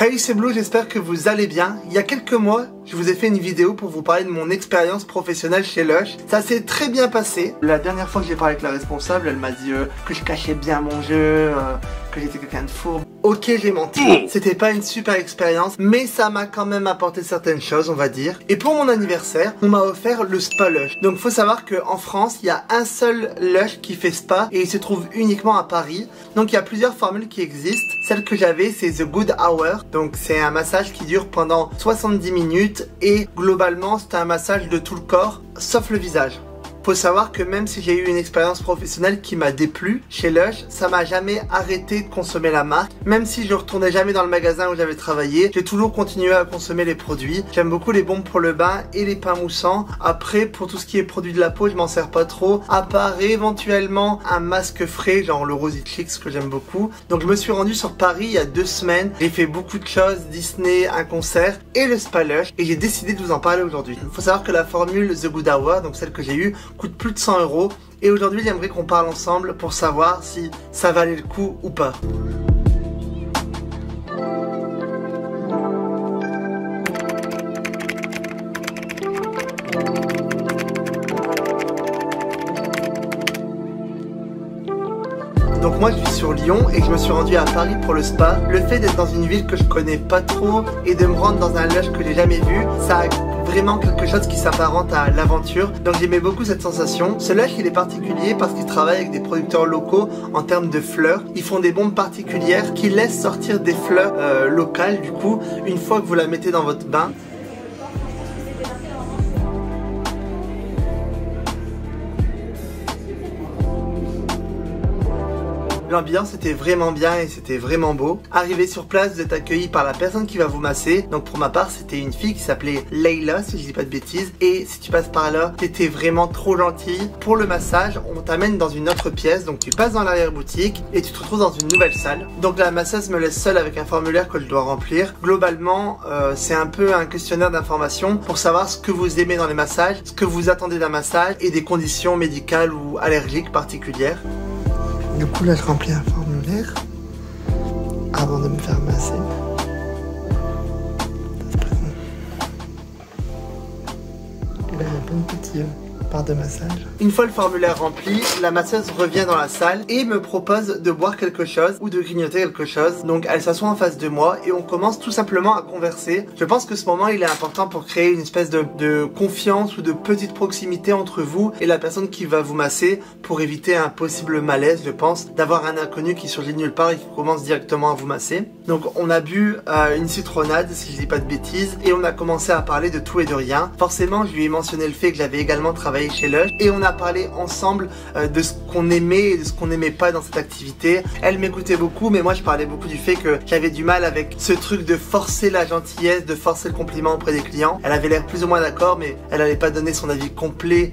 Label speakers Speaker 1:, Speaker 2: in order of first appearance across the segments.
Speaker 1: Hey, c'est Blue, j'espère que vous allez bien. Il y a quelques mois, je vous ai fait une vidéo pour vous parler de mon expérience professionnelle chez Lush. Ça s'est très bien passé. La dernière fois que j'ai parlé avec la responsable, elle m'a dit que je cachais bien mon jeu, que j'étais quelqu'un de fourbe. Ok, j'ai menti. C'était pas une super expérience, mais ça m'a quand même apporté certaines choses, on va dire. Et pour mon anniversaire, on m'a offert le spa Lush. Donc faut savoir qu'en France, il y a un seul Lush qui fait spa et il se trouve uniquement à Paris. Donc il y a plusieurs formules qui existent. Celle que j'avais, c'est The Good Hour. Donc c'est un massage qui dure pendant 70 minutes et globalement c'est un massage de tout le corps sauf le visage. Faut savoir que même si j'ai eu une expérience professionnelle qui m'a déplu chez Lush, ça m'a jamais arrêté de consommer la marque. Même si je retournais jamais dans le magasin où j'avais travaillé, j'ai toujours continué à consommer les produits. J'aime beaucoup les bombes pour le bain et les pains moussants. Après, pour tout ce qui est produit de la peau, je m'en sers pas trop, à part éventuellement un masque frais, genre le Rosy Cheeks que j'aime beaucoup. Donc je me suis rendu sur Paris il y a 2 semaines. J'ai fait beaucoup de choses, Disney, un concert et le spa Lush. Et j'ai décidé de vous en parler aujourd'hui. Faut savoir que la formule The Good Hour, donc celle que j'ai eue, coûte plus de 100 €. Et aujourd'hui, j'aimerais qu'on parle ensemble pour savoir si ça valait le coup ou pas. Donc moi je vis sur Lyon et je me suis rendu à Paris pour le spa. Le fait d'être dans une ville que je connais pas trop et de me rendre dans un Lush que j'ai jamais vu, ça a vraiment quelque chose qui s'apparente à l'aventure. Donc j'aimais beaucoup cette sensation. Ce Lush il est particulier parce qu'il travaille avec des producteurs locaux en termes de fleurs. Ils font des bombes particulières qui laissent sortir des fleurs locales du coup une fois que vous la mettez dans votre bain. L'ambiance était vraiment bien et c'était vraiment beau. Arrivé sur place, vous êtes accueilli par la personne qui va vous masser. Donc pour ma part, c'était une fille qui s'appelait Leila, si je dis pas de bêtises. Et si tu passes par là, t'étais vraiment trop gentille. Pour le massage, on t'amène dans une autre pièce. Donc tu passes dans l'arrière-boutique et tu te retrouves dans une nouvelle salle. Donc la masseuse me laisse seule avec un formulaire que je dois remplir. Globalement, c'est un peu un questionnaire d'information pour savoir ce que vous aimez dans les massages, ce que vous attendez d'un massage et des conditions médicales ou allergiques particulières. Du coup là je remplis un formulaire avant de me faire masser. Et là il y a plein de petits barres de massage. Une fois le formulaire rempli, la masseuse revient dans la salle et me propose de boire quelque chose ou de grignoter quelque chose. Donc elle s'assoit en face de moi et on commence tout simplement à converser. Je pense que ce moment il est important pour créer une espèce de confiance ou de petite proximité entre vous et la personne qui va vous masser pour éviter un possible malaise, je pense, d'avoir un inconnu qui surgit de nulle part et qui commence directement à vous masser. Donc on a bu une citronnade si je dis pas de bêtises et on a commencé à parler de tout et de rien. Forcément je lui ai mentionné le fait que j'avais également travaillé chez Lush et on a parlé ensemble de ce qu'on aimait et de ce qu'on n'aimait pas dans cette activité. Elle m'écoutait beaucoup mais moi je parlais beaucoup du fait que j'avais du mal avec ce truc de forcer la gentillesse, de forcer le compliment auprès des clients. Elle avait l'air plus ou moins d'accord mais elle n'allait pas donner son avis complet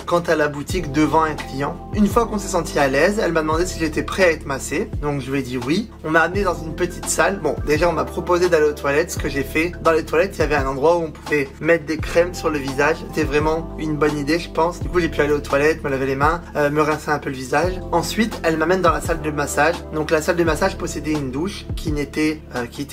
Speaker 1: quant à la boutique devant un client. Une fois qu'on s'est senti à l'aise, elle m'a demandé si j'étais prêt à être massé. Donc je lui ai dit oui. On m'a amené dans une petite salle. Bon déjà on m'a proposé d'aller aux toilettes, ce que j'ai fait. Dans les toilettes il y avait un endroit où on pouvait mettre des crèmes sur le visage. C'était vraiment une bonne idée je pense. Du coup j'ai pu aller aux toilettes, me laver les mains, me rincer un peu le visage. Ensuite elle m'amène dans la salle de massage. Donc la salle de massage possédait une douche qui était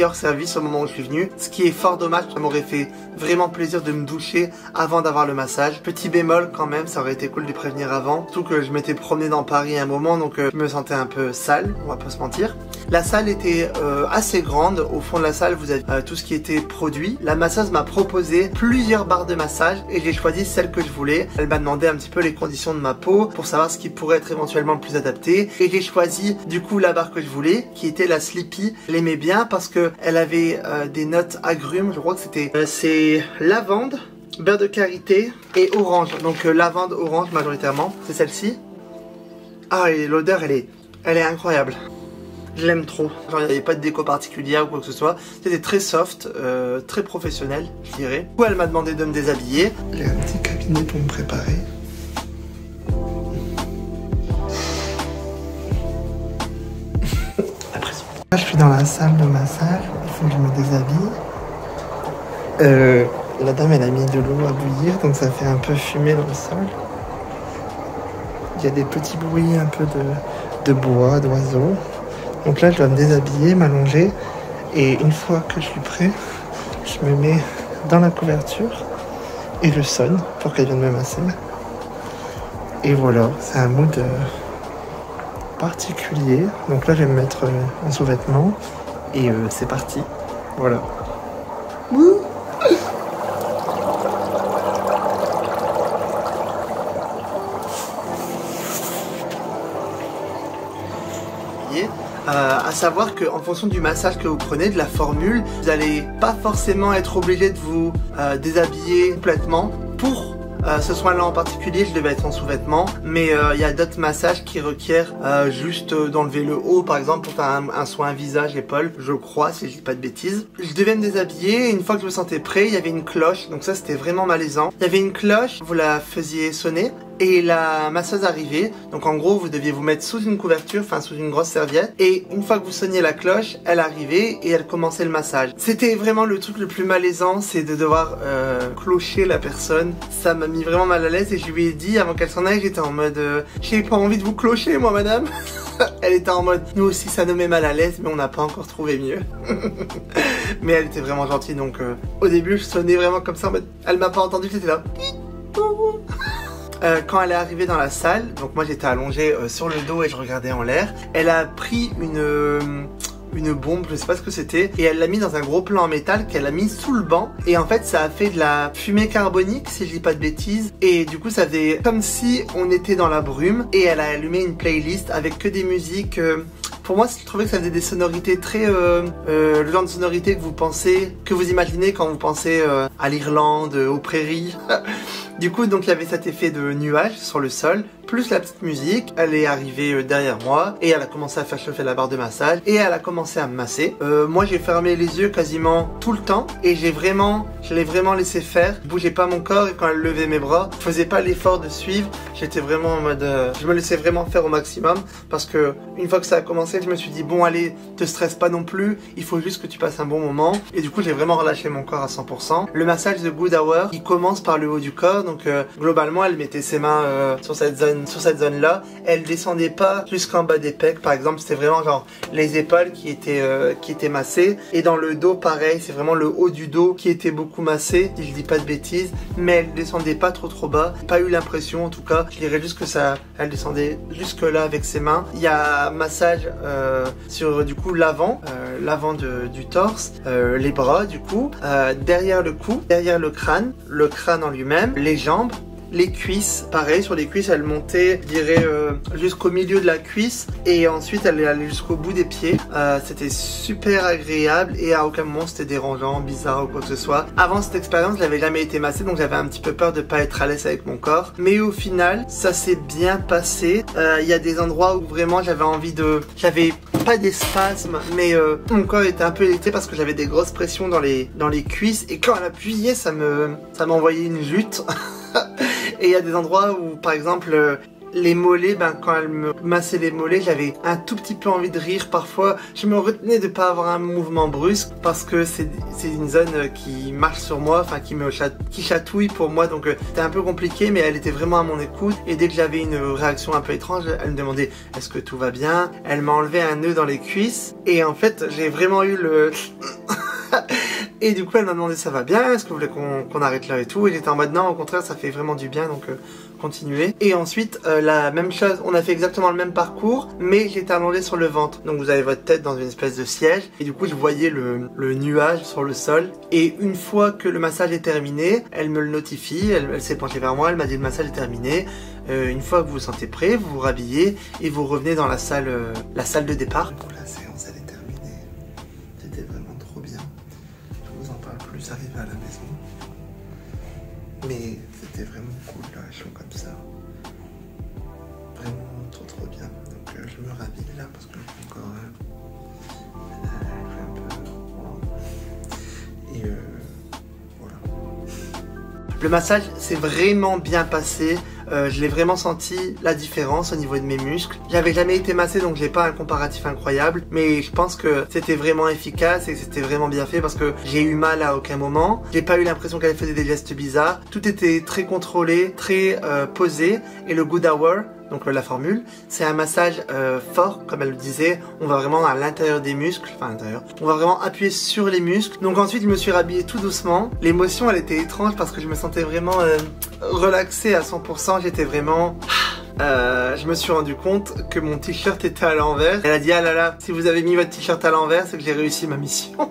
Speaker 1: hors service au moment où je suis venu. Ce qui est fort dommage, ça m'aurait fait vraiment plaisir de me doucher avant d'avoir le massage. Petit bémol quand même, ça aurait été cool de prévenir avant. Surtout que je m'étais promené dans Paris à un moment donc je me sentais un peu sale, on va pas se mentir. La salle était assez grande. Au fond de la salle vous avez tout ce qui était produit. La masseuse m'a proposé plusieurs barres de massage et j'ai choisi celle que je voulais. Elle m'a demandé un petit peu les conditions de ma peau pour savoir ce qui pourrait être éventuellement le plus adapté et j'ai choisi du coup la barre que je voulais qui était la Sleepy. Je l'aimais bien parce que elle avait des notes agrumes, je crois que c'était c'est lavande, beurre de karité et orange. Donc lavande, orange majoritairement, c'est celle-ci. Ah et l'odeur elle est incroyable. Je l'aime trop. Genre il n'y avait pas de déco particulière ou quoi que ce soit. C'était très soft, très professionnel je dirais. Du coup elle m'a demandé de me déshabiller. J'ai un petit cabinet pour me préparer. Là, je suis dans la salle de massage, il faut que je me déshabille. La dame elle a mis de l'eau à bouillir donc ça fait un peu fumer dans le sol. Il y a des petits bruits un peu de bois, d'oiseaux. Donc là je dois me déshabiller, m'allonger Et une fois que je suis prêt, je me mets dans la couverture et je sonne pour qu'elle vienne me masser. Et voilà, c'est un mood particulier. Donc là, je vais me mettre en sous-vêtements et c'est parti. Voilà. Wouh! À savoir qu'en fonction du massage que vous prenez, de la formule, vous n'allez pas forcément être obligé de vous déshabiller complètement. Pour ce soin-là en particulier, je devais être en sous-vêtements, mais il y a d'autres massages qui requièrent juste d'enlever le haut, par exemple pour faire un soin visage-épaule, je crois, si je dis pas de bêtises. Je devais me déshabiller et une fois que je me sentais prêt, il y avait une cloche, donc ça c'était vraiment malaisant. Il y avait une cloche, vous la faisiez sonner. Et la masseuse arrivait, donc en gros vous deviez vous mettre sous une couverture, enfin sous une grosse serviette, et une fois que vous sonniez la cloche, elle arrivait et elle commençait le massage. C'était vraiment le truc le plus malaisant, c'est de devoir clocher la personne. Ça m'a mis vraiment mal à l'aise et je lui ai dit avant qu'elle s'en aille, j'étais en mode j'ai pas envie de vous clocher moi madame. Elle était en mode nous aussi ça nous met mal à l'aise mais on n'a pas encore trouvé mieux. Mais elle était vraiment gentille donc au début je sonnais vraiment comme ça en mode elle m'a pas entendu, j'étais là. Quand elle est arrivée dans la salle, donc moi j'étais allongé sur le dos et je regardais en l'air, elle a pris une bombe, je sais pas ce que c'était, et elle l'a mis dans un gros plat en métal qu'elle a mis sous le banc, et en fait ça a fait de la fumée carbonique si je dis pas de bêtises, et du coup ça faisait comme si on était dans la brume, et elle a allumé une playlist avec que des musiques... Pour moi, je trouvais que ça faisait des sonorités très... le genre de sonorités que vous pensez, que vous imaginez quand vous pensez à l'Irlande, aux prairies. Du coup, donc il y avait cet effet de nuage sur le sol, plus la petite musique. Elle est arrivée derrière moi et elle a commencé à faire chauffer la barre de massage et elle a commencé à me masser. Moi, j'ai fermé les yeux quasiment tout le temps et je l'ai vraiment laissé faire. Je bougeais pas mon corps et quand elle levait mes bras, je faisais pas l'effort de suivre. J'étais vraiment en mode... je me laissais vraiment faire au maximum parce que une fois que ça a commencé, je me suis dit bon allez, te stresse pas non plus, il faut juste que tu passes un bon moment. Et du coup, j'ai vraiment relâché mon corps à 100%. Le massage de Good Hour, il commence par le haut du corps. Donc globalement, elle mettait ses mains sur cette zone là. Elle descendait pas jusqu'en bas des pecs. Par exemple, c'était vraiment genre les épaules qui étaient massées. Et dans le dos, pareil, c'est vraiment le haut du dos qui était beaucoup massé, si je dis pas de bêtises. Mais elle descendait pas trop bas. Pas eu l'impression, en tout cas. Je dirais juste que elle descendait jusque là avec ses mains. Il y a massage sur du coup l'avant du torse, les bras du coup, derrière le cou, derrière le crâne en lui-même, les jambes, les cuisses, pareil, sur les cuisses elle montait, je dirais jusqu'au milieu de la cuisse et ensuite elle allait jusqu'au bout des pieds. C'était super agréable et à aucun moment c'était dérangeant, bizarre ou quoi que ce soit. Avant cette expérience, je n'avais jamais été massée donc j'avais un petit peu peur de pas être à l'aise avec mon corps. Mais au final, ça s'est bien passé. Il y a des endroits où vraiment j'avais pas des spasmes, mais mon corps était un peu électrique parce que j'avais des grosses pressions dans les cuisses et quand elle appuyait, ça m'envoyait une lutte. Et il y a des endroits où, par exemple, les mollets, quand elle me massait les mollets, j'avais un tout petit peu envie de rire parfois. Je me retenais de pas avoir un mouvement brusque parce que c'est une zone qui marche sur moi, enfin qui chatouille pour moi, donc c'était un peu compliqué, mais elle était vraiment à mon écoute. Et dès que j'avais une réaction un peu étrange, elle me demandait est-ce que tout va bien. Elle m'a enlevé un nœud dans les cuisses et en fait j'ai vraiment eu le et du coup elle m'a demandé ça va bien, est-ce que vous voulez qu'on arrête là et tout, et j'étais en mode non, au contraire ça fait vraiment du bien, donc continuez. Et ensuite la même chose, on a fait exactement le même parcours mais j'étais allongé sur le ventre, donc vous avez votre tête dans une espèce de siège et du coup je voyais le nuage sur le sol. Et une fois que le massage est terminé, elle me le notifie, elle s'est penchée vers moi, elle m'a dit le massage est terminé. Une fois que vous vous sentez prêt, vous vous rhabillez et vous revenez dans la salle de départ. Du coup, la séance elle est terminée, c'était vraiment trop bien. Je vous en parle plus arrivé à la maison, mais c'était vraiment cool là, chaud comme ça, vraiment trop bien. Donc je me rhabille là parce que encore un peu et voilà. Le massage s'est vraiment bien passé. Je l'ai vraiment senti la différence au niveau de mes muscles. J'avais jamais été massé donc j'ai pas un comparatif incroyable, mais je pense que c'était vraiment efficace et que c'était vraiment bien fait parce que j'ai eu mal à aucun moment. J'ai pas eu l'impression qu'elle faisait des gestes bizarres. Tout était très contrôlé, très posé, et le Good Hour, donc la formule. C'est un massage fort, comme elle le disait. On va vraiment à l'intérieur des muscles, enfin à l'intérieur. On va vraiment appuyer sur les muscles. Donc ensuite, je me suis rhabillé tout doucement. L'émotion, elle était étrange parce que je me sentais vraiment relaxé à 100%. J'étais vraiment... je me suis rendu compte que mon t-shirt était à l'envers. Elle a dit ah là là, si vous avez mis votre t-shirt à l'envers, c'est que j'ai réussi ma mission.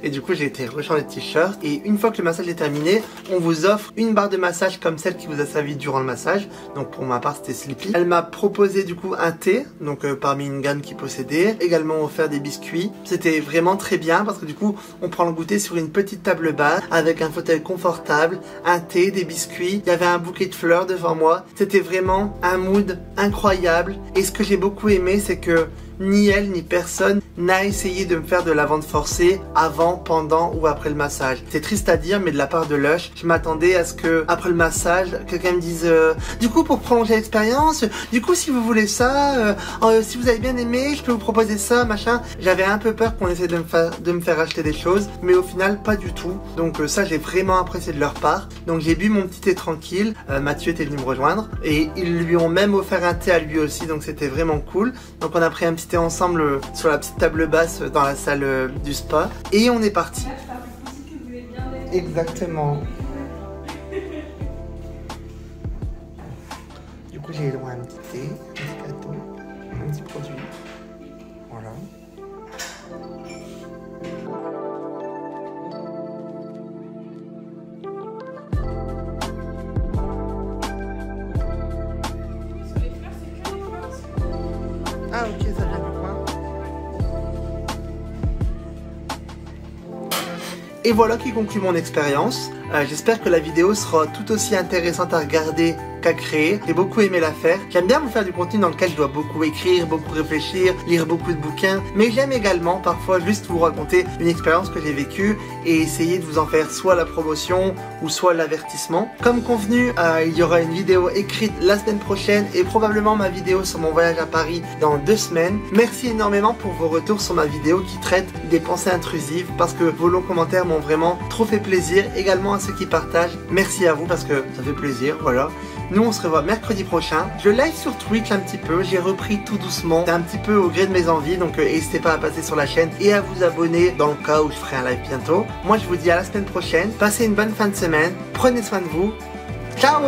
Speaker 1: Et du coup j'ai été rechanger de t-shirt. Et une fois que le massage est terminé, on vous offre une barre de massage comme celle qui vous a servi durant le massage. Donc pour ma part c'était Sleepy. Elle m'a proposé du coup un thé, donc parmi une gamme qui possédait. Également offert des biscuits. C'était vraiment très bien parce que du coup on prend le goûter sur une petite table basse avec un fauteuil confortable, un thé, des biscuits. Il y avait un bouquet de fleurs devant moi. C'était vraiment un mood incroyable. Et ce que j'ai beaucoup aimé, c'est que ni elle ni personne n'a essayé de me faire de la vente forcée avant, pendant ou après le massage. C'est triste à dire, mais de la part de Lush, je m'attendais à ce que après le massage, quelqu'un me dise du coup pour prolonger l'expérience, du coup si vous voulez ça, si vous avez bien aimé, je peux vous proposer ça, machin. J'avais un peu peur qu'on essaie de me faire acheter des choses, mais au final pas du tout. Donc ça j'ai vraiment apprécié de leur part. Donc j'ai bu mon petit thé tranquille. Mathieu était venu me rejoindre et ils lui ont même offert un thé à lui aussi, donc c'était vraiment cool. Donc on a pris un petit thé ensemble sur la petite table basse dans la salle du spa et on est parti. Exactement. Du coup j'ai eu droit à un petit thé, un petit gâteau, un petit produit. Voilà. Ah ok, ça vient du coin. Et voilà qui conclut mon expérience. J'espère que la vidéo sera tout aussi intéressante à regarder qu'à créer. J'ai beaucoup aimé la faire. J'aime bien vous faire du contenu dans lequel je dois beaucoup écrire, beaucoup réfléchir, lire beaucoup de bouquins. Mais j'aime également parfois juste vous raconter une expérience que j'ai vécue et essayer de vous en faire soit la promotion ou soit l'avertissement. Comme convenu, il y aura une vidéo écrite la semaine prochaine et probablement ma vidéo sur mon voyage à Paris dans 2 semaines. Merci énormément pour vos retours sur ma vidéo qui traite des pensées intrusives parce que vos longs commentaires m'ont vraiment trop fait plaisir. Également à ceux qui partagent, merci à vous parce que ça fait plaisir, voilà. Nous on se revoit mercredi prochain. Je live sur Twitch un petit peu, j'ai repris tout doucement. C'est un petit peu au gré de mes envies, donc n'hésitez pas à passer sur la chaîne et à vous abonner dans le cas où je ferai un live bientôt. Moi je vous dis à la semaine prochaine, passez une bonne fin de semaine, prenez soin de vous, ciao!